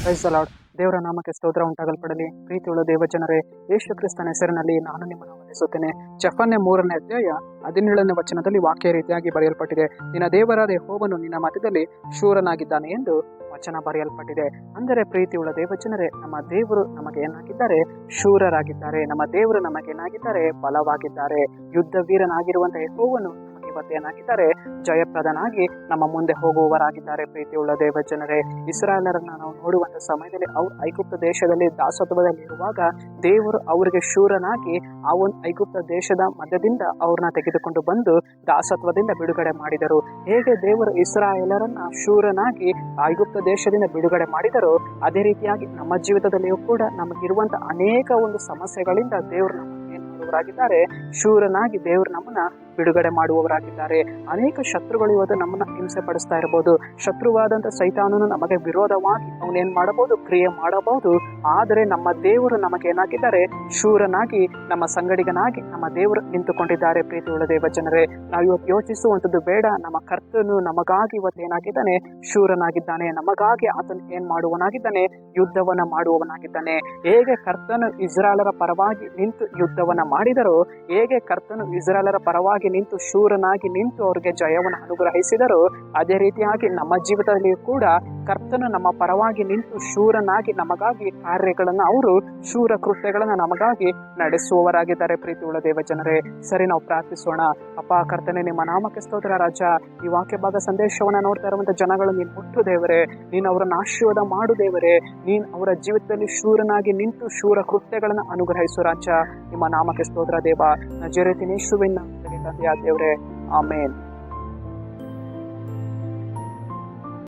Praise the lord. ದೇವರ ನಾಮಕ್ಕೆ ಸ್ತೋತ್ರ ಉಂಟಾಗಲ್ಪಡಲಿ. ಪ್ರೀತಿಯುಳ್ಳ ದೇವಜನರೇ, ಯೇಸು ಕ್ರಿಸ್ತನ ಹೆಸರಿನಲ್ಲಿ ನಾನು ನಿಮ್ಮನ್ನು ವಂದಿಸುತ್ತೇನೆ. ಚೆಫನ್ಯ 3ನೇ ಅಧ್ಯಾಯ 17ನೇ ವಚನದಲ್ಲಿ ವಾಕ್ಯ ರೀತಿಯಾಗಿ ಬರೆಯಲ್ಪಟ್ಟಿದೆ, ನಿನ್ನ ದೇವರಾದ ಯೆಹೋವನು ನಿನ್ನ ಮಧ್ಯದಲ್ಲಿ ಶೂರನಾಗಿದ್ದಾನೆ ಎಂದು ವಚನ ಬರೆಯಲ್ಪಟ್ಟಿದೆ. ಅಂದರೆ ಪ್ರೀತಿಯುಳ್ಳ ದೇವಜನರೇ, ನಮ್ಮ ದೇವರು ನಮಗೆ ಏನಾಗಿದ್ದಾರೆ? ಶೂರರಾಗಿದ್ದಾರೆ. ನಮ್ಮ ದೇವರು ನಮಗೇನಾಗಿದ್ದಾರೆ? ಬಲವಾಗಿದ್ದಾರೆ. ಯುದ್ಧ ವೀರನಾಗಿರುವಂತಹ ಯೆಹೋವನು ಇವತ್ತೇನಾಗಿದ್ದಾರೆ? ಜಯಪ್ರದನಾಗಿ ನಮ್ಮ ಮುಂದೆ ಹೋಗುವವರಾಗಿದ್ದಾರೆ. ಪ್ರೀತಿಯುಳ್ಳ ದೇವಜನರೇ, ಇಸ್ರಾಯೇಲರನ್ನ ನಾವು ನೋಡುವಂತ ಸಮಯದಲ್ಲಿ ಅವರು ಐಗುಪ್ತ ದೇಶದಲ್ಲಿ ದಾಸತ್ವದಲ್ಲಿ ಇರುವಾಗ ದೇವರು ಅವರಿಗೆ ಶೂರನಾಗಿ ಆ ಒಂದು ಐಗುಪ್ತ ದೇಶದ ಮಧ್ಯದಿಂದ ಅವ್ರನ್ನ ತೆಗೆದುಕೊಂಡು ಬಂದು ದಾಸತ್ವದಿಂದ ಬಿಡುಗಡೆ ಮಾಡಿದರು. ಹೇಗೆ ದೇವರು ಇಸ್ರಾಯೇಲರನ್ನ ಶೂರನಾಗಿ ಐಗುಪ್ತ ದೇಶದಿಂದ ಬಿಡುಗಡೆ ಮಾಡಿದರು, ಅದೇ ರೀತಿಯಾಗಿ ನಮ್ಮ ಜೀವಿತದಲ್ಲಿಯೂ ಕೂಡ ನಮಗಿರುವಂತ ಅನೇಕ ಒಂದು ಸಮಸ್ಯೆಗಳಿಂದ ದೇವರು ನಮ್ಮನ್ನು ಏನ್ ಮಾಡುವವರಾಗಿದ್ದಾರೆ? ಶೂರನಾಗಿ ದೇವರು ನಮ್ಮನ್ನ ಬಿಡುಗಡೆ ಮಾಡುವವರಾಗಿದ್ದಾರೆ. ಅನೇಕ ಶತ್ರುಗಳು ಇವತ್ತು ನಮ್ಮನ್ನ ಹಿಂಸೆ ಪಡಿಸ್ತಾ ಇರಬಹುದು. ಶತ್ರುವಾದಂತ ಸೈತಾನನು ನಮಗೆ ವಿರೋಧವಾಗಿ ಅವನೇನ್ ಮಾಡಬಹುದು? ಕ್ರಿಯೆ ಮಾಡಬಹುದು. ಆದರೆ ನಮ್ಮ ದೇವರು ನಮಗೇನಾಗಿದ್ದಾರೆ? ಶೂರನಾಗಿ, ನಮ್ಮ ಸಂಗಡಿಗನಾಗಿ ನಮ್ಮ ದೇವರು ನಿಂತುಕೊಂಡಿದ್ದಾರೆ. ಪ್ರೀತಿಯುಳ್ಳ ದೇವಜನರೇ, ನಾವು ಇವತ್ತು ಯೋಚಿಸುವಂಥದ್ದು ಬೇಡ. ನಮ್ಮ ಕರ್ತನು ನಮಗಾಗಿ ಇವತ್ತು ಏನಾಗಿದ್ದಾನೆ? ಶೂರನಾಗಿದ್ದಾನೆ. ನಮಗಾಗಿ ಆತನು ಏನ್ ಮಾಡುವನಾಗಿದ್ದಾನೆ? ಯುದ್ಧವನ್ನ ಮಾಡುವವನಾಗಿದ್ದಾನೆ. ಹೇಗೆ ಕರ್ತನು ಇಸ್ರಾಯೇಲರ ಪರವಾಗಿ ನಿಂತು ಯುದ್ಧವನ್ನ ಮಾಡಿದರೋ, ಹೇಗೆ ಕರ್ತನು ಇಸ್ರಾಯೇಲರ ಪರವಾಗಿ ನಿಂತು ಶೂರನಾಗಿ ನಿಂತು ಅವರಿಗೆ ಜಯವನ್ನು ಅನುಗ್ರಹಿಸಿದರು, ಅದೇ ರೀತಿಯಾಗಿ ನಮ್ಮ ಜೀವಿತದಲ್ಲಿ ಕೂಡ ಕರ್ತನು ನಮ್ಮ ಪರವಾಗಿ ನಿಂತು ಶೂರನಾಗಿ ನಮಗಾಗಿ ಕಾರ್ಯಗಳನ್ನ, ಅವರು ಶೂರ ಕೃತ್ಯಗಳನ್ನ ನಮಗಾಗಿ ನಡೆಸುವವರಾಗಿದ್ದಾರೆ. ಪ್ರೀತಿಯುಳ್ಳ ದೇವಜನರೇ, ಸರಿ, ನಾವು ಪ್ರಾರ್ಥಿಸೋಣ. ಅಪ್ಪ ಕರ್ತನೆ, ನಿಮ್ಮ ನಾಮಕ್ಕೆ ಸ್ತೋತ್ರ ರಾಜ. ಈ ವಾಕ್ಯ ಭಾಗ ಸಂದೇಶವನ್ನ ನೋಡ್ತಾ ಇರುವಂತ ಜನಗಳು ನೀನು ಮುಟ್ಟು ದೇವರೇ, ನೀನು ಅವರನ್ನ ಆಶೀರ್ವಾದ ಮಾಡು ದೇವರೇ. ನೀನು ಅವರ ಜೀವಿತದಲ್ಲಿ ಶೂರನಾಗಿ ನಿಂತು ಶೂರ ಕೃತ್ಯಗಳನ್ನ ಅನುಗ್ರಹಿಸು ರಾಜ. ನಿಮ್ಮ ನಾಮಕ್ಕೆ ಸ್ತೋತ್ರ ದೇವ. ನಜರೇತಿನ ಯೇಸುವಿನ ನಾಮದಲ್ಲಿ ತಂದೆಯಾದ ದೇವರೇ, ಆಮೇನ್.